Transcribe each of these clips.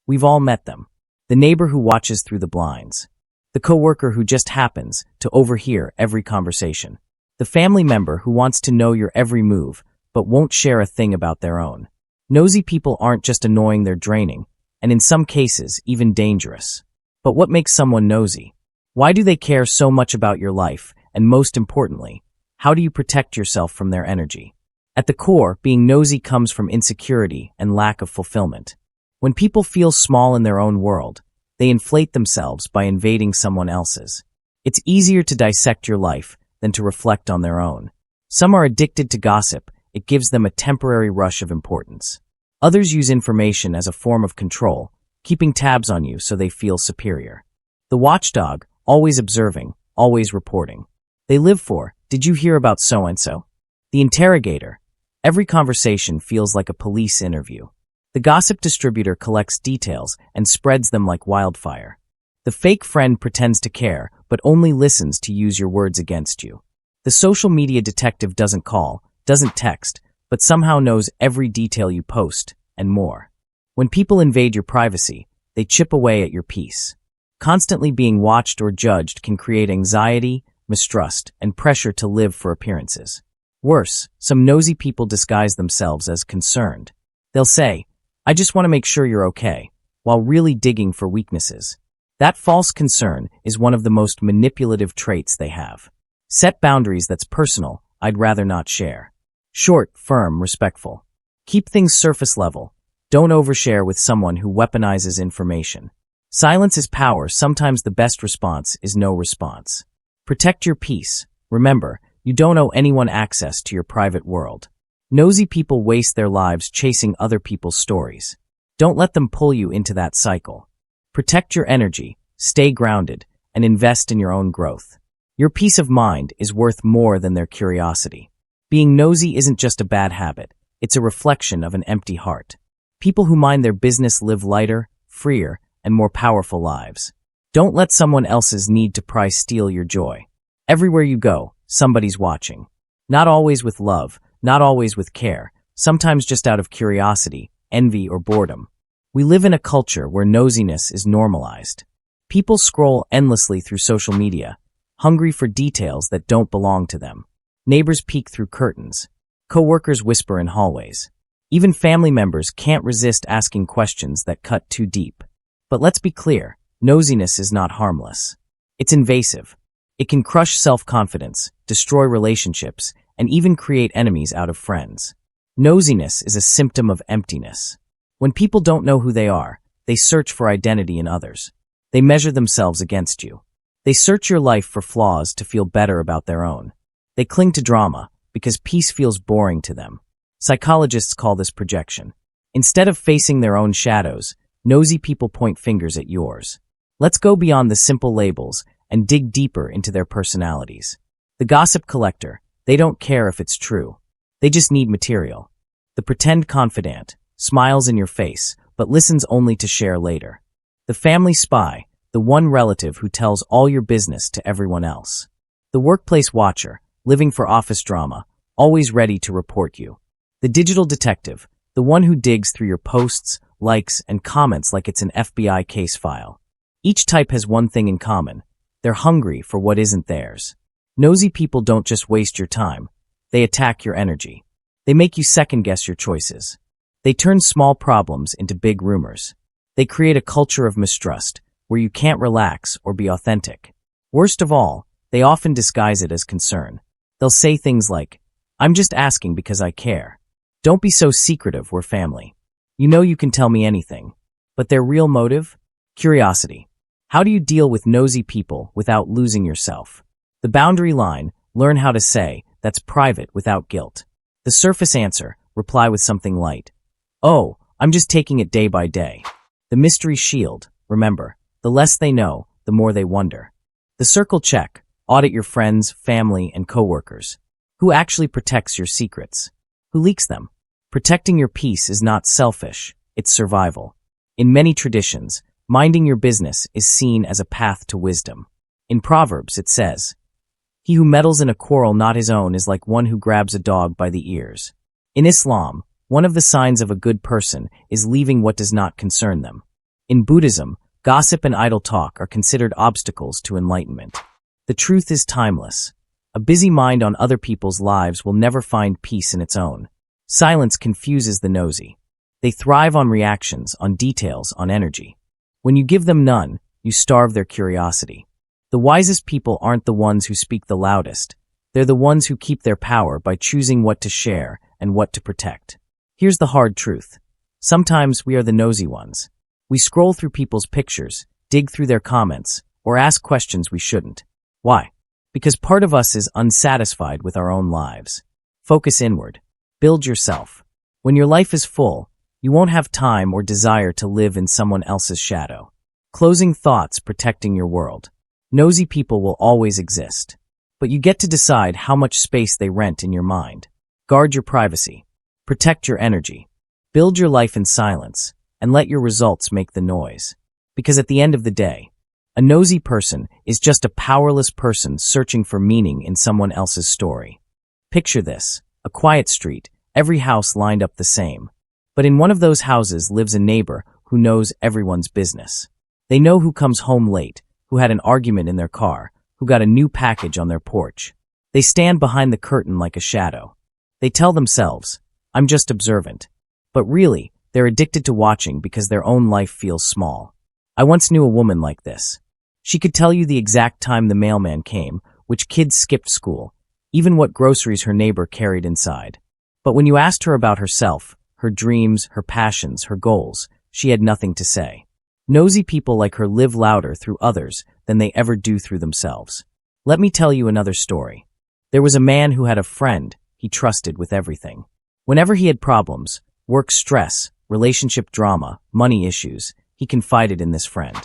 We've all met them. The neighbor who watches through the blinds. The coworker who just happens to overhear every conversation. The family member who wants to know your every move, but won't share a thing about their own. Nosy people aren't just annoying, they're draining, and in some cases, even dangerous. But what makes someone nosy? Why do they care so much about your life? And most importantly, how do you protect yourself from their energy? At the core, being nosy comes from insecurity and lack of fulfillment. When people feel small in their own world, they inflate themselves by invading someone else's. It's easier to dissect your life than to reflect on their own. Some are addicted to gossip. It gives them a temporary rush of importance. Others use information as a form of control, keeping tabs on you so they feel superior. The watchdog, always observing, always reporting. They live for, did you hear about so-and-so? The interrogator. Every conversation feels like a police interview. The gossip distributor collects details and spreads them like wildfire. The fake friend pretends to care, but only listens to use your words against you. The social media detective doesn't call, doesn't text, but somehow knows every detail you post, and more. When people invade your privacy, they chip away at your peace. Constantly being watched or judged can create anxiety, mistrust, and pressure to live for appearances. Worse, some nosy people disguise themselves as concerned. They'll say, I just want to make sure you're okay, while really digging for weaknesses. That false concern is one of the most manipulative traits they have. Set boundaries that's personal, I'd rather not share. Short, firm, respectful. Keep things surface level. Don't overshare with someone who weaponizes information. Silence is power. Sometimes the best response is no response. Protect your peace. Remember, you don't owe anyone access to your private world. Nosy people waste their lives chasing other people's stories. Don't let them pull you into that cycle. Protect your energy, stay grounded, and invest in your own growth. Your peace of mind is worth more than their curiosity. Being nosy isn't just a bad habit. It's a reflection of an empty heart. People who mind their business live lighter, freer, and more powerful lives. Don't let someone else's need to pry steal your joy. Everywhere you go, somebody's watching. Not always with love, not always with care, sometimes just out of curiosity, envy, or boredom. We live in a culture where nosiness is normalized. People scroll endlessly through social media, hungry for details that don't belong to them. Neighbors peek through curtains. Coworkers whisper in hallways. Even family members can't resist asking questions that cut too deep. But let's be clear, nosiness is not harmless. It's invasive. It can crush self-confidence, destroy relationships, and even create enemies out of friends. Nosiness is a symptom of emptiness. When people don't know who they are, they search for identity in others. They measure themselves against you. They search your life for flaws to feel better about their own. They cling to drama because peace feels boring to them. Psychologists call this projection. Instead of facing their own shadows, nosy people point fingers at yours. Let's go beyond the simple labels and dig deeper into their personalities. The gossip collector, they don't care if it's true. They just need material. The pretend confidant smiles in your face, but listens only to share later. The family spy, the one relative who tells all your business to everyone else. The workplace watcher, living for office drama, always ready to report you. The digital detective, the one who digs through your posts, likes, and comments like it's an FBI case file. Each type has one thing in common. They're hungry for what isn't theirs. Nosy people don't just waste your time. They attack your energy. They make you second-guess your choices. They turn small problems into big rumors. They create a culture of mistrust, where you can't relax or be authentic. Worst of all, they often disguise it as concern. They'll say things like, I'm just asking because I care. Don't be so secretive, we're family. You know you can tell me anything. But their real motive? Curiosity. How do you deal with nosy people without losing yourself? The boundary line, learn how to say, that's private without guilt. The surface answer, reply with something light. Oh, I'm just taking it day by day. The mystery shield, remember, the less they know, the more they wonder. The circle check, audit your friends, family, and coworkers. Who actually protects your secrets? Who leaks them? Protecting your peace is not selfish, it's survival. In many traditions, minding your business is seen as a path to wisdom. In Proverbs, it says, he who meddles in a quarrel not his own is like one who grabs a dog by the ears. In Islam, one of the signs of a good person is leaving what does not concern them. In Buddhism, gossip and idle talk are considered obstacles to enlightenment. The truth is timeless. A busy mind on other people's lives will never find peace in its own. Silence confuses the nosy. They thrive on reactions, on details, on energy. When you give them none, you starve their curiosity. The wisest people aren't the ones who speak the loudest. They're the ones who keep their power by choosing what to share and what to protect. Here's the hard truth. Sometimes we are the nosy ones. We scroll through people's pictures, dig through their comments, or ask questions we shouldn't. Why? Because part of us is unsatisfied with our own lives. Focus inward. Build yourself. When your life is full, you won't have time or desire to live in someone else's shadow. Closing thoughts protecting your world. Nosy people will always exist. But you get to decide how much space they rent in your mind. Guard your privacy. Protect your energy. Build your life in silence, and let your results make the noise. Because at the end of the day, a nosy person is just a powerless person searching for meaning in someone else's story. Picture this, a quiet street, every house lined up the same. But in one of those houses lives a neighbor who knows everyone's business. They know who comes home late, who had an argument in their car, who got a new package on their porch. They stand behind the curtain like a shadow. They tell themselves, I'm just observant. But really, they're addicted to watching because their own life feels small. I once knew a woman like this. She could tell you the exact time the mailman came, which kids skipped school, even what groceries her neighbor carried inside. But when you asked her about herself, her dreams, her passions, her goals, she had nothing to say. Nosy people like her live louder through others than they ever do through themselves. Let me tell you another story. There was a man who had a friend he trusted with everything. Whenever he had problems, work stress, relationship drama, money issues, he confided in this friend.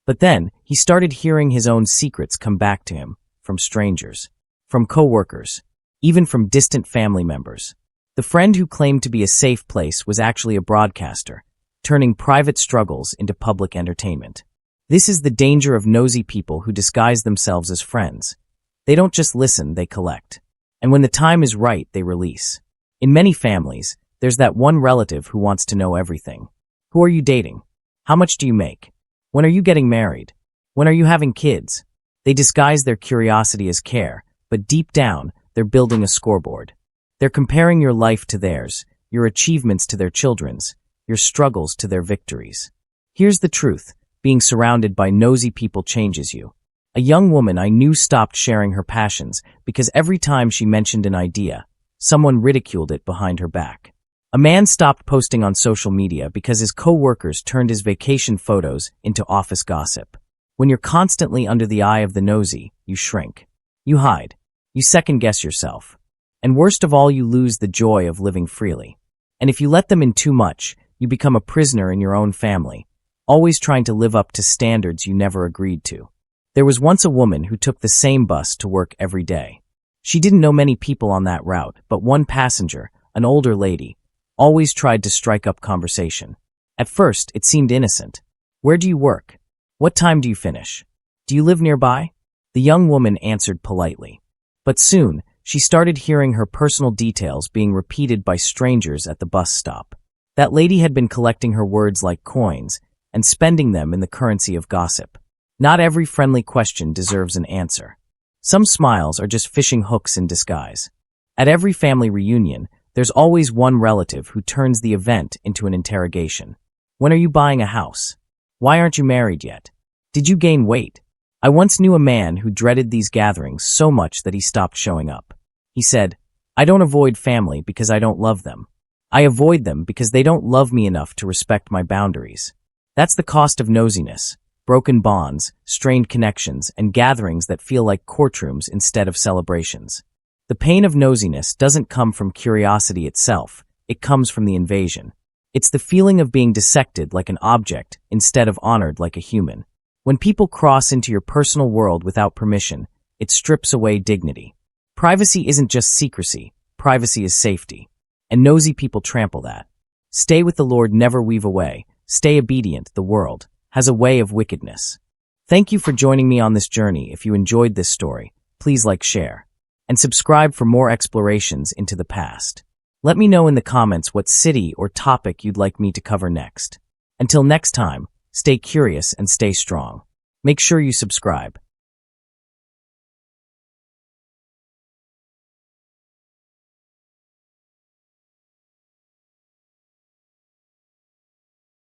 But then, he started hearing his own secrets come back to him, from strangers, from coworkers, even from distant family members. The friend who claimed to be a safe place was actually a broadcaster, turning private struggles into public entertainment. This is the danger of nosy people who disguise themselves as friends. They don't just listen, they collect. And when the time is right, they release. In many families, there's that one relative who wants to know everything. Who are you dating? How much do you make? When are you getting married? When are you having kids? They disguise their curiosity as care, but deep down, they're building a scoreboard. They're comparing your life to theirs, your achievements to their children's, your struggles to their victories. Here's the truth. Being surrounded by nosy people changes you. A young woman I knew stopped sharing her passions because every time she mentioned an idea, someone ridiculed it behind her back. A man stopped posting on social media because his co-workers turned his vacation photos into office gossip. When you're constantly under the eye of the nosy, you shrink. You hide. You second-guess yourself. And worst of all, you lose the joy of living freely. And if you let them in too much, you become a prisoner in your own family, always trying to live up to standards you never agreed to. There was once a woman who took the same bus to work every day. She didn't know many people on that route, but one passenger, an older lady, always tried to strike up conversation. At first, it seemed innocent. Where do you work? What time do you finish? Do you live nearby? The young woman answered politely. But soon, she started hearing her personal details being repeated by strangers at the bus stop. That lady had been collecting her words like coins and spending them in the currency of gossip. Not every friendly question deserves an answer. Some smiles are just fishing hooks in disguise. At every family reunion, there's always one relative who turns the event into an interrogation. When are you buying a house? Why aren't you married yet? Did you gain weight? I once knew a man who dreaded these gatherings so much that he stopped showing up. He said, I don't avoid family because I don't love them. I avoid them because they don't love me enough to respect my boundaries. That's the cost of nosiness. Broken bonds, strained connections, and gatherings that feel like courtrooms instead of celebrations. The pain of nosiness doesn't come from curiosity itself, it comes from the invasion. It's the feeling of being dissected like an object instead of honored like a human. When people cross into your personal world without permission, it strips away dignity. Privacy isn't just secrecy, privacy is safety. And nosy people trample that. Stay with the Lord, never weave away. Stay obedient, the world has a way of wickedness. Thank you for joining me on this journey. If you enjoyed this story, please like, share, and subscribe for more explorations into the past. Let me know in the comments what city or topic you'd like me to cover next. Until next time, Stay curious and stay strong. Make sure you subscribe.